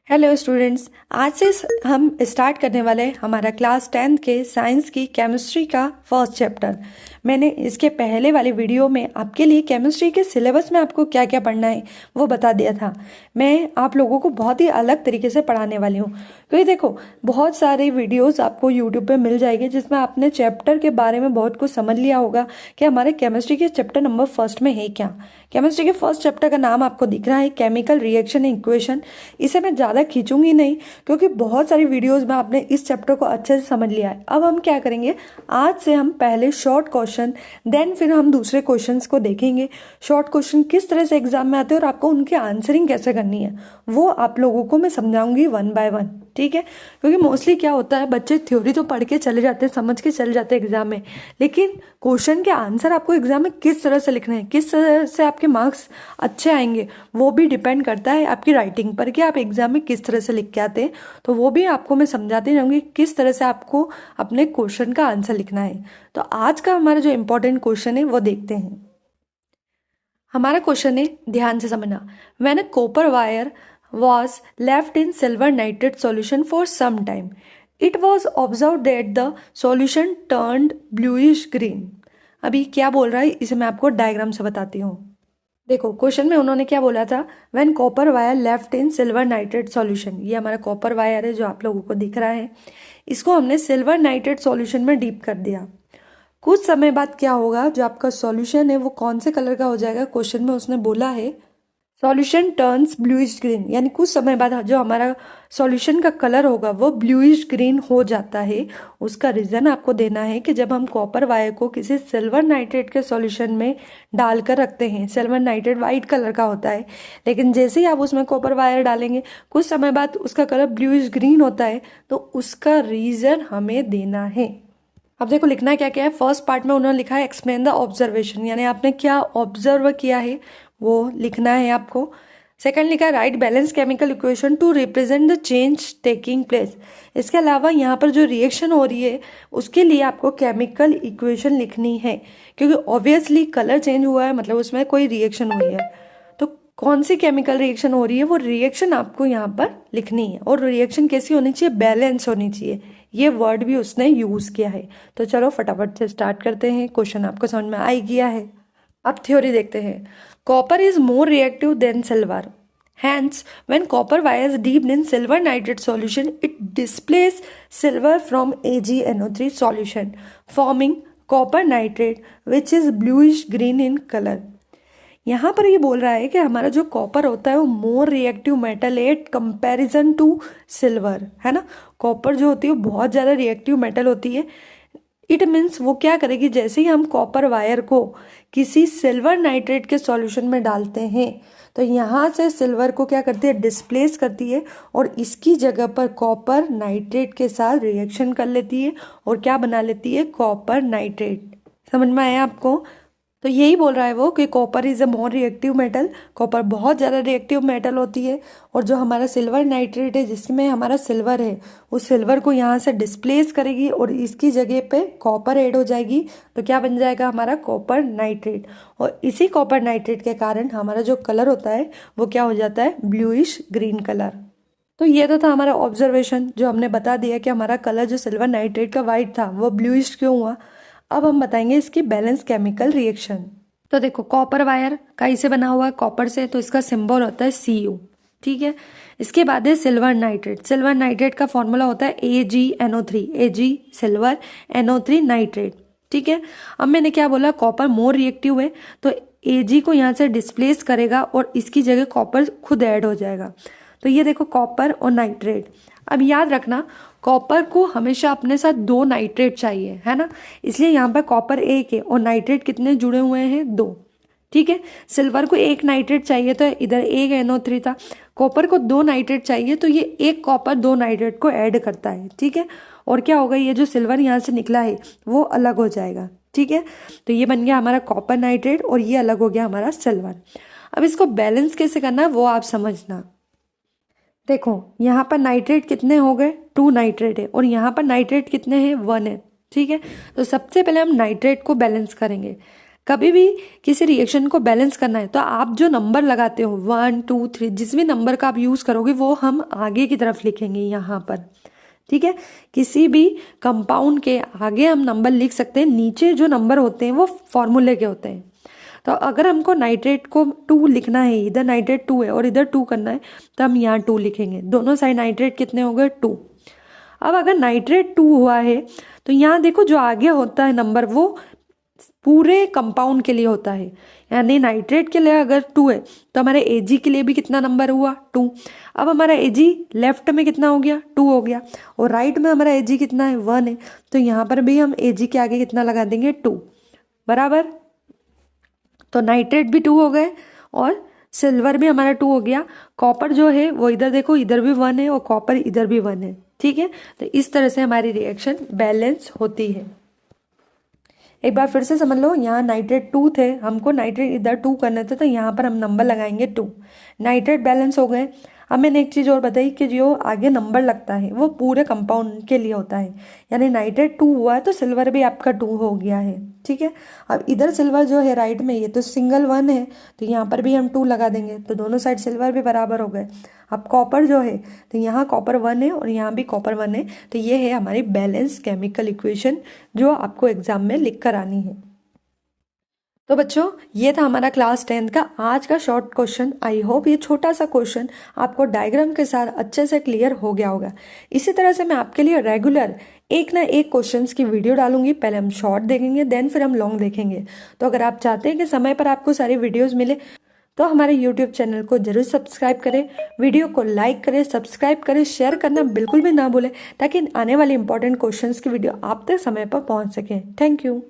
Hello students, आज से हम स्टार्ट करने वाले हैं हमारा क्लास 10th के साइंस की केमिस्ट्री का फर्स्ट चैप्टर। मैंने इसके पहले वाले वीडियो में आपके लिए केमिस्ट्री के सिलेबस में आपको क्या क्या पढ़ना है वो बता दिया था। मैं आप लोगों को बहुत ही अलग तरीके से पढ़ाने वाली हूँ, क्योंकि देखो बहुत सारे वीडियोस आपको यूट्यूब पे मिल जाएंगे जिसमें आपने चैप्टर के बारे में बहुत कुछ समझ लिया होगा कि हमारे केमिस्ट्री के चैप्टर नंबर फर्स्ट में है क्या। केमिस्ट्री के फर्स्ट चैप्टर का नाम आपको दिख रहा है केमिकल रिएक्शन इक्वेशन। इसे मैं ज़्यादा खींचूंगी नहीं क्योंकि बहुत सारी वीडियोस में आपने इस चैप्टर को अच्छे से समझ लिया है। अब हम क्या करेंगे, आज से हम पहले शॉर्ट क्वेश्चन देन फिर हम दूसरे क्वेश्चंस को देखेंगे। शॉर्ट क्वेश्चन किस तरह से एग्जाम में आते हैं और आपको उनकी आंसरिंग कैसे करनी है वो आप लोगों को मैं समझाऊंगी वन बाय वन, ठीक है। क्योंकि मोस्टली क्या होता है, बच्चे थ्योरी तो पढ़ के चले जाते हैं, समझ के चले जाते हैं एग्जाम में, लेकिन क्वेश्चन के आंसर आपको एग्जाम में किस तरह से लिखने हैं, किस तरह से आपके मार्क्स अच्छे आएंगे वो भी डिपेंड करता है आपकी राइटिंग पर कि आप एग्जाम में किस तरह से लिख के आते हैं। तो वो भी आपको मैं समझाती जाऊंगी किस तरह से आपको अपने क्वेश्चन का आंसर लिखना है। तो आज का हमारा जो इम्पोर्टेंट क्वेश्चन है वो देखते हैं। हमारा क्वेश्चन है, ध्यान से समझना। When a copper wire was left in silver nitrate solution for some time, it was observed that the solution turned bluish green। अभी क्या बोल रहा है इसे मैं आपको डायग्राम से बताती हूँ। देखो क्वेश्चन में उन्होंने क्या बोला था, when copper wire left in silver nitrate solution. ये हमारा कॉपर वायर है जो आप लोगों को दिख रहा है, इसको हमने सिल्वर नाइट्रेट सॉल्यूशन में डीप कर दिया। कुछ समय बाद क्या होगा, जो आपका सॉल्यूशन है वो कौन से कलर का हो जाएगा। क्वेश्चन में उसने बोला है सॉल्यूशन टर्न्स ब्लूइश ग्रीन, यानी कुछ समय बाद जो हमारा सॉल्यूशन का कलर होगा वो ब्लूइश ग्रीन हो जाता है। उसका रीज़न आपको देना है कि जब हम कॉपर वायर को किसी सिल्वर नाइट्रेट के सॉल्यूशन में डालकर रखते हैं, सिल्वर नाइट्रेट वाइट कलर का होता है, लेकिन जैसे ही आप उसमें कॉपर वायर डालेंगे कुछ समय बाद उसका कलर ब्लूइश ग्रीन होता है, तो उसका रीज़न हमें देना है। अब देखो लिखना क्या क्या है। फर्स्ट पार्ट में उन्होंने लिखा है एक्सप्लेन द ऑब्जर्वेशन, यानी आपने क्या ऑब्जर्व किया है वो लिखना है आपको। सेकंड लिखा है right balance chemical equation two represent the change taking place. इसके अलावा यहाँ पर जो रिएक्शन हो रही है उसके लिए आपको केमिकल इक्वेशन लिखनी है, क्योंकि ऑब्वियसली कलर चेंज हुआ है मतलब उसमें कोई रिएक्शन हुई है। तो कौन सी केमिकल रिएक्शन हो रही है वो रिएक्शन आपको यहाँ पर लिखनी है, और रिएक्शन कैसी होनी चाहिए, बैलेंस होनी चाहिए। ये वर्ड भी उसने यूज किया है। तो चलो फटाफट से स्टार्ट करते हैं, क्वेश्चन आपको समझ में आ ही गया है। अब थ्योरी देखते हैं। Copper is more reactive than silver, hence when copper wire is dipped in silver nitrate solution it displays silver from AgNO3 solution forming copper nitrate which is bluish green in color। यहाँ पर ये बोल रहा है कि हमारा जो copper होता है वो मोर रिएक्टिव मेटल है एट कंपैरिजन टू सिल्वर, है ना। कॉपर जो होती है वो बहुत ज़्यादा रिएक्टिव मेटल होती है। इट मीन्स वो क्या करेगी, जैसे ही हम कॉपर वायर को किसी सिल्वर नाइट्रेट के सॉल्यूशन में डालते हैं तो यहाँ से सिल्वर को क्या करती है, डिस्प्लेस करती है, और इसकी जगह पर कॉपर नाइट्रेट के साथ रिएक्शन कर लेती है और क्या बना लेती है, कॉपर नाइट्रेट। समझ में आया आपको। तो यही बोल रहा है वो कि copper is a more reactive metal, copper बहुत ज़्यादा रिएक्टिव मेटल होती है, और जो हमारा सिल्वर नाइट्रेट है जिसमें हमारा सिल्वर है उस सिल्वर को यहाँ से डिस्प्लेस करेगी और इसकी जगह पे कॉपर ऐड हो जाएगी, तो क्या बन जाएगा हमारा कॉपर नाइट्रेट। और इसी कॉपर नाइट्रेट के कारण हमारा जो कलर होता है वो क्या हो जाता है, ब्लूइश ग्रीन कलर। तो ये तो था हमारा ऑब्जर्वेशन जो हमने बता दिया कि हमारा कलर जो सिल्वर नाइट्रेट का वाइट था वो ब्लूइश क्यों हुआ। अब हम बताएंगे इसकी बैलेंस केमिकल रिएक्शन। तो देखो कॉपर वायर का इसे बना हुआ है कॉपर से, तो इसका सिंबल होता है Cu, ठीक है। इसके बाद है सिल्वर नाइट्रेट। सिल्वर नाइट्रेट का फॉर्मूला होता है AgNO3, Ag silver, NO3 nitrate, ठीक है। अब मैंने क्या बोला, कॉपर मोर रिएक्टिव है तो Ag को यहाँ से डिस्प्लेस करेगा और इसकी जगह कॉपर खुद ऐड हो जाएगा। तो ये देखो कॉपर और नाइट्रेट। अब याद रखना कॉपर को हमेशा अपने साथ 2 नाइट्रेट चाहिए, है ना, इसलिए यहाँ पर कॉपर 1 है और नाइट्रेट कितने जुड़े हुए हैं, 2, ठीक है। सिल्वर को 1 नाइट्रेट चाहिए तो इधर 1 NO3 था, कॉपर को 2 नाइट्रेट चाहिए तो ये 1 कॉपर 2 नाइट्रेट को ऐड करता है, ठीक है। और क्या होगा, ये जो सिल्वर यहाँ से निकला है वो अलग हो जाएगा, ठीक है। तो ये बन गया हमारा कॉपर नाइट्रेट और ये अलग हो गया हमारा सिल्वर। अब इसको बैलेंस कैसे करना है वो आप समझना। देखो यहाँ पर नाइट्रेट कितने हो गए, 2 नाइट्रेट है, और यहाँ पर नाइट्रेट कितने हैं, 1 है, ठीक है। तो सबसे पहले हम नाइट्रेट को बैलेंस करेंगे। कभी भी किसी रिएक्शन को बैलेंस करना है तो आप जो नंबर लगाते हो 1 2 3 जिस भी नंबर का आप यूज़ करोगे वो हम आगे की तरफ लिखेंगे यहाँ पर, ठीक है। किसी भी कंपाउंड के आगे हम नंबर लिख सकते हैं, नीचे जो नंबर होते हैं वो फॉर्मूले के होते हैं। तो अगर हमको नाइट्रेट को 2 लिखना है, इधर नाइट्रेट 2 है और इधर 2 करना है, तो हम यहाँ 2 लिखेंगे। दोनों साइड नाइट्रेट कितने हो गए 2। अब अगर नाइट्रेट 2 हुआ है तो यहाँ देखो जो आगे होता है नंबर वो पूरे कंपाउंड के लिए होता है, यानी नाइट्रेट के लिए अगर 2 है तो हमारे Ag के लिए भी कितना नंबर हुआ 2। अब हमारा Ag लेफ्ट में कितना हो गया 2 हो गया, और राइट में हमारा Ag कितना है 1 है, तो यहाँ पर भी हम Ag के आगे कितना लगा देंगे 2 बराबर। तो नाइट्रेट भी 2 हो गए और सिल्वर भी हमारा 2 हो गया। कॉपर जो है वो इधर देखो, इधर भी 1 है और कॉपर इधर भी 1 है, ठीक है। तो इस तरह से हमारी रिएक्शन बैलेंस होती है। एक बार फिर से समझ लो, यहाँ नाइट्रेट 2 थे, हमको नाइट्रेट इधर 2 करने थे, तो यहाँ पर हम नंबर लगाएंगे 2। नाइट्रेट बैलेंस हो गए। अब मैंने एक चीज़ और बताई कि जो आगे नंबर लगता है वो पूरे कंपाउंड के लिए होता है, यानी नाइट्रेट 2 हुआ है तो सिल्वर भी आपका 2 हो गया है, ठीक है। अब इधर सिल्वर जो है राइट में, ये तो सिंगल 1 है तो यहाँ पर भी हम 2 लगा देंगे, तो दोनों साइड सिल्वर भी बराबर हो गए। अब कॉपर जो है तो यहाँ कॉपर 1 है और यहाँ भी कॉपर 1 है, तो ये है हमारी बैलेंस केमिकल इक्वेशन जो आपको एग्जाम में लिख कर आनी है। तो बच्चों ये था हमारा क्लास 10 का आज का शॉर्ट क्वेश्चन। आई होप ये छोटा सा क्वेश्चन आपको डायग्राम के साथ अच्छे से क्लियर हो गया होगा। इसी तरह से मैं आपके लिए रेगुलर एक ना एक क्वेश्चंस की वीडियो डालूंगी। पहले हम शॉर्ट देखेंगे, देन फिर हम लॉन्ग देखेंगे। तो अगर आप चाहते हैं कि समय पर आपको सारी वीडियोज़ मिले तो हमारे यूट्यूब चैनल को जरूर सब्सक्राइब करें, वीडियो को लाइक करें, सब्सक्राइब करें, शेयर करना बिल्कुल भी ना भूलें, ताकि आने वाले इंपॉर्टेंट क्वेश्चंस की वीडियो आप तक समय पर पहुंच सकें। Thank you.